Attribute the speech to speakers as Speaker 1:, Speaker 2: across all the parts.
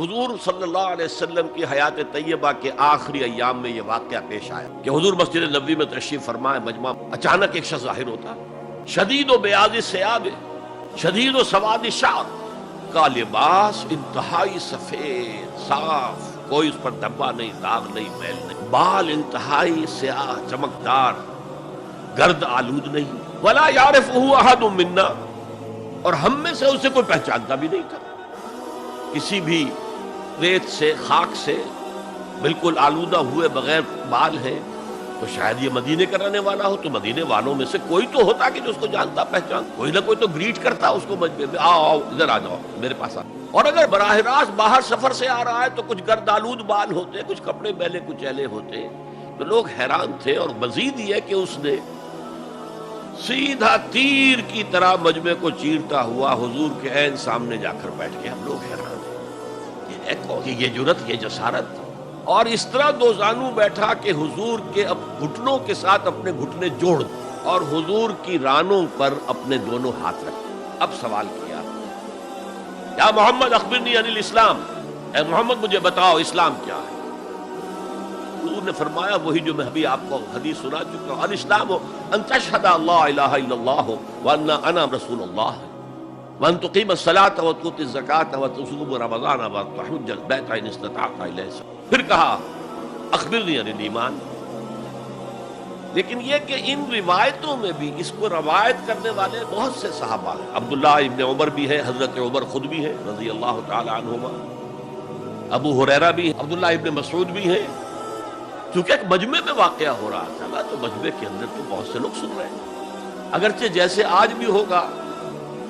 Speaker 1: حضور صلی اللہ علیہ وسلم کی حیات طیبہ کے آخری ایام میں یہ واقعہ پیش آیا کہ حضور مسجد نبوی میں تشریف فرمائے مجمع، اچانک ایک شخص ظاہر ہوتا، شدید و بیاض ثیاب، شدید و سواد شعر، کا لباس انتہائی سفید صاف، کوئی اس پر دھبا نہیں، داغ نہیں، میل نہیں، بال انتہائی سیاہ چمکدار، گرد آلود نہیں، ولا یعرفہ احد منا، اور ہم میں سے اسے کوئی پہچانتا بھی نہیں تھا، کسی بھی ریت سے خاک سے بالکل آلودہ ہوئے بغیر بال ہے، تو شاید یہ مدینے کا رہنے والا ہو، تو مدینے والوں میں سے کوئی تو ہوتا کہ جو اس کو جانتا پہچان، کوئی نہ کوئی تو گریٹ کرتا اس کو مجمع میں، آؤ آؤ ادھر آ جاؤ میرے پاس آ۔ اور اگر براہ راست باہر سفر سے آ رہا ہے تو کچھ گرد آلود بال ہوتے، کچھ کپڑے میلے کچیلے ہوتے، تو لوگ حیران تھے۔ اور مزید یہ کہ اس نے سیدھا تیر کی طرح مجمع کو چیرتا ہوا حضور کے عین سامنے جا کر بیٹھ کے، ہم لوگ حیران ہیں، یہ جرأت، یہ جسارت، اور اس طرح دو زانو بیٹھا کہ حضور کے گھٹنوں کے ساتھ اپنے گھٹنے جوڑ اور حضور کی رانوں پر اپنے دونوں ہاتھ رکھے۔ اب سوال کیا، یا محمد اخبرنی عن الاسلام، اے محمد مجھے بتاؤ اسلام کیا ہے؟ حضور نے فرمایا وہی جو میں ابھی آپ کو حدیث سنا چکا ہوں، الاسلام ان تشہد اللہ الہ الا اللہ وان انا رسول اللہ وان تقیم الصلاۃ وتؤتی الزکاۃ وتصوم رمضان وتحج البیت ان استطعت الیہ سبیلا۔ پھر کہا اخبرنی عن الایمان۔ لیکن یہ کہ ان روایتوں میں بھی اس کو روایت کرنے والے بہت سے صحابہ ہیں، عبداللہ ابن عمر بھی ہے، حضرت عمر خود بھی ہے رضی اللہ تعالی عنہما، ابو ہریرہ بھی، عبداللہ ابن مسعود بھی ہے، چونکہ ایک مجمع میں واقعہ ہو رہا تھا نا، تو مجمع کے اندر تو بہت سے لوگ سن رہے ہیں۔ اگرچہ جیسے آج بھی ہوگا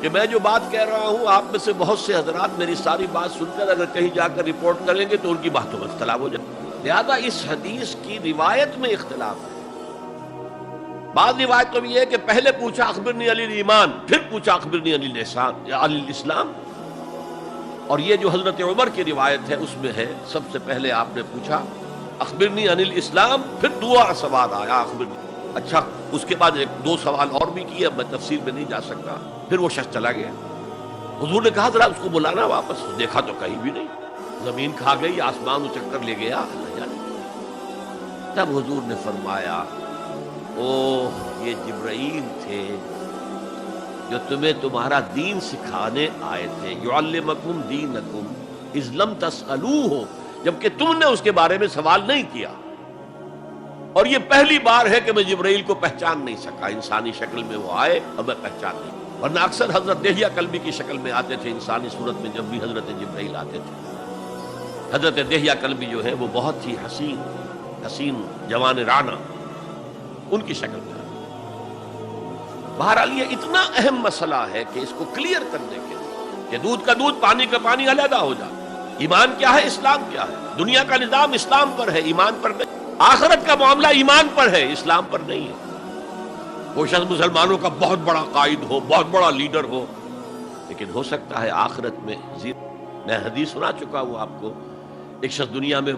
Speaker 1: کہ میں جو بات کہہ رہا ہوں آپ میں سے بہت سے حضرات میری ساری بات سن کر اگر کہیں جا کر رپورٹ کریں گے تو ان کی باتوں میں اختلاف ہو جائے، لہذا اس حدیث کی روایت میں اختلاف ہے۔ بعض روایتوں میں یہ ہے کہ پہلے پوچھا اخبرنی عن الایمان، پھر پوچھا اخبرنی عن الاسلام، اور یہ جو حضرت عمر کی روایت ہے اس میں ہے سب سے پہلے آپ نے پوچھا اخبرنی عن الاسلام، پھر دعا سوال آیا اخبرنی۔ اچھا اس کے بعد ایک دو سوال اور بھی کیے، اب میں تفصیل میں نہیں جا سکتا۔ پھر وہ شخص چلا گیا، حضور نے کہا ذرا اس کو بلانا واپس، دیکھا تو کہیں بھی نہیں، زمین کھا گئی، آسمان اچک کر لے گیا، اللہ جانے۔ تب حضور نے فرمایا اوہ یہ جبرائیل تھے جو تمہیں تمہارا دین سکھانے آئے تھے، یعلمکم دینکم اذ لم تسألوہ، جبکہ تم نے اس کے بارے میں سوال نہیں کیا۔ اور یہ پہلی بار ہے کہ میں جبرائیل کو پہچان نہیں سکا، انسانی شکل میں وہ آئے اور میں پہچان نہیں، ورنہ اکثر حضرت دہیہ کلبی کی شکل میں آتے تھے انسانی صورت میں، جب بھی حضرت جبرائیل آتے تھے۔ حضرت دہیہ کلبی جو ہے وہ بہت ہی حسین جوان رانا ان کی شکل میں آتے۔ بہرحال یہ اتنا اہم مسئلہ ہے کہ اس کو کلیئر کرنے کے لیے کہ دودھ کا دودھ پانی کا پانی علیحدہ ہو جائے، ایمان کیا ہے، اسلام کیا ہے، دنیا کا نظام اسلام پر ہے، ایمان پر نہیں، آخرت کا معاملہ ایمان پر ہے، اسلام پر نہیں ہے۔ وہ شخص مسلمانوں کا بہت بڑا قائد ہو، بہت بڑا لیڈر ہو، لیکن ہو سکتا ہے آخرت میں میں حدیث سنا چکا ہوں آپ کو، ایک شخص دنیا میں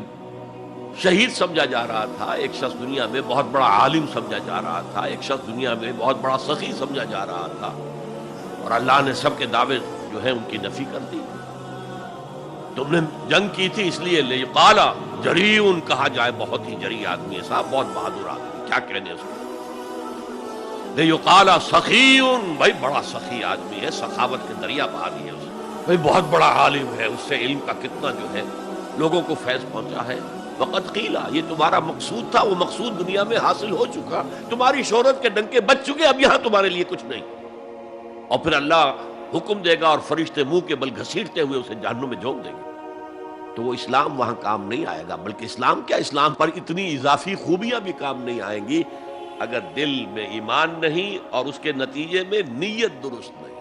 Speaker 1: شہید سمجھا جا رہا تھا، ایک شخص دنیا میں بہت بڑا عالم سمجھا جا رہا تھا، ایک شخص دنیا میں بہت بڑا سخی سمجھا جا رہا تھا، اور اللہ نے سب کے دعوے جو ہیں ان کی نفی کر دی۔ تم نے جنگ کی تھی اس لیے لیقال جریء کہا جائے، بہت ہی جری آدمی ہے صاحب، بہت بہادر آدمی، کیا کہنے اس کو، لیقال سخی، بھائی بڑا سخی آدمی ہے، سخاوت کے دریا بہا دیے اس نے، بھائی بہت بڑا عالم ہے، اس سے علم کا کتنا جو ہے لوگوں کو فیض پہنچا ہے۔ وقد قیل، یہ تمہارا مقصود تھا، وہ مقصود دنیا میں حاصل ہو چکا، تمہاری شہرت کے ڈنکے بج چکے، اب یہاں تمہارے لیے کچھ نہیں۔ اور پھر اللہ حکم دے گا اور فرشتے منہ کے بل گھسیٹتے ہوئے اسے جہنم میں جھونک دیں گے، تو وہ اسلام وہاں کام نہیں آئے گا، بلکہ اسلام کیا، اسلام پر اتنی اضافی خوبیاں بھی کام نہیں آئیں گی اگر دل میں ایمان نہیں اور اس کے نتیجے میں نیت درست نہیں۔